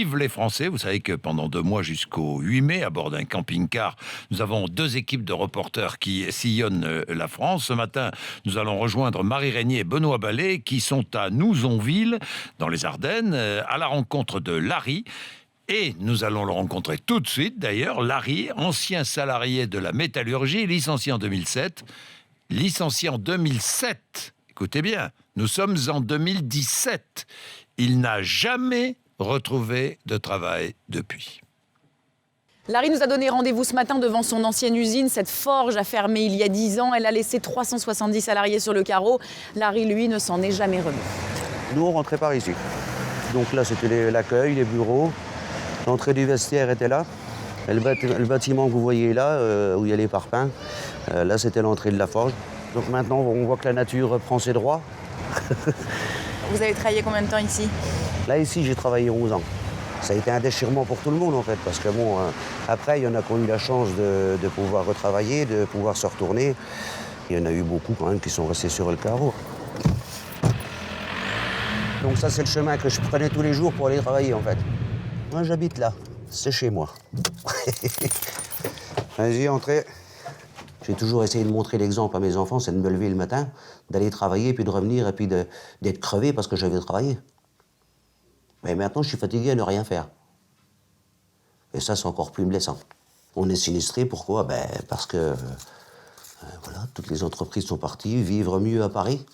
Vive les Français. Vous savez que pendant 2 mois jusqu'au 8 mai, à bord d'un camping-car, nous avons 2 équipes de reporters qui sillonnent la France. Ce matin, nous allons rejoindre Marie Régnier et Benoît Ballet qui sont à Nouzonville, dans les Ardennes, à la rencontre de Larry. Et nous allons le rencontrer tout de suite, d'ailleurs. Larry, ancien salarié de la métallurgie, licencié en 2007. Licencié en 2007, écoutez bien, nous sommes en 2017. Il n'a jamais retrouvé de travail depuis. Larry nous a donné rendez-vous ce matin devant son ancienne usine. Cette forge a fermé il y a 10 ans. Elle a laissé 370 salariés sur le carreau. Larry, lui, ne s'en est jamais remis. Nous, on rentrait par ici. Donc là, c'était l'accueil, les bureaux. L'entrée du vestiaire était là. Le bâtiment que vous voyez là, où il y a les parpaings, là, c'était l'entrée de la forge. Donc maintenant, on voit que la nature reprend ses droits. Vous avez travaillé combien de temps ici? Là, ici, j'ai travaillé 11 ans. Ça a été un déchirement pour tout le monde, en fait, parce que bon, après, il y en a qui ont eu la chance de pouvoir retravailler, de pouvoir se retourner. Il y en a eu beaucoup, quand même, qui sont restés sur le carreau. Donc ça, c'est le chemin que je prenais tous les jours pour aller travailler, en fait. Moi, j'habite là. C'est chez moi. Vas-y, entrez. J'ai toujours essayé de montrer l'exemple à mes enfants, c'est de me lever le matin, d'aller travailler, puis de revenir, et puis d'être crevé parce que j'avais travaillé. Mais maintenant, je suis fatigué à ne rien faire. Et ça, c'est encore plus blessant. On est sinistré, pourquoi? Parce que voilà, toutes les entreprises sont parties vivre mieux à Paris,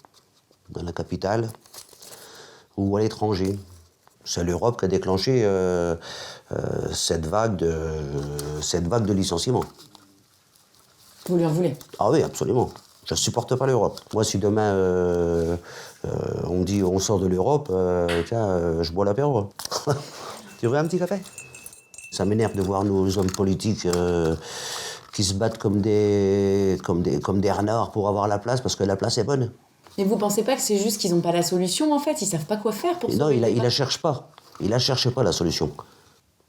dans la capitale, ou à l'étranger. C'est l'Europe qui a déclenché cette vague de licenciements. Vous lui en voulez? Ah oui, absolument. Je ne supporte pas l'Europe. Moi, si demain, on me dit on sort de l'Europe, je bois l'apéro. Tu veux un petit café? Ça m'énerve de voir nos hommes politiques qui se battent comme des renards pour avoir la place, parce que la place est bonne. Mais vous pensez pas que c'est juste qu'ils n'ont pas la solution, en fait? Ils savent pas quoi faire pour ça? Non, ils la cherchent pas. Ils la cherchent pas, la solution.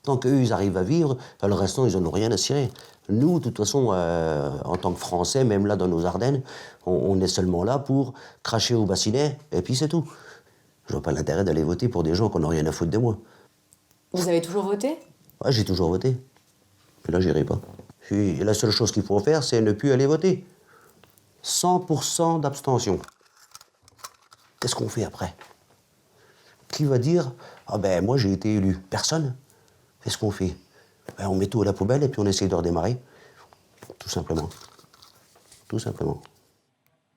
Tant qu'eux, ils arrivent à vivre, le restant, ils en ont rien à cirer. Nous, de toute façon, en tant que Français, même là, dans nos Ardennes, on est seulement là pour cracher au bassinet, et puis c'est tout. Je vois pas l'intérêt d'aller voter pour des gens qui n'ont rien à foutre de moi. Vous avez toujours voté? Ouais, j'ai toujours voté. Et là, j'irai pas. Et la seule chose qu'il faut faire, c'est ne plus aller voter. 100% d'abstention. Qu'est-ce qu'on fait après? Qui va dire « Ah ben, moi, j'ai été élu ». Personne. Qu'est-ce qu'on fait? On met tout à la poubelle et puis on essaie de redémarrer. Tout simplement. Tout simplement.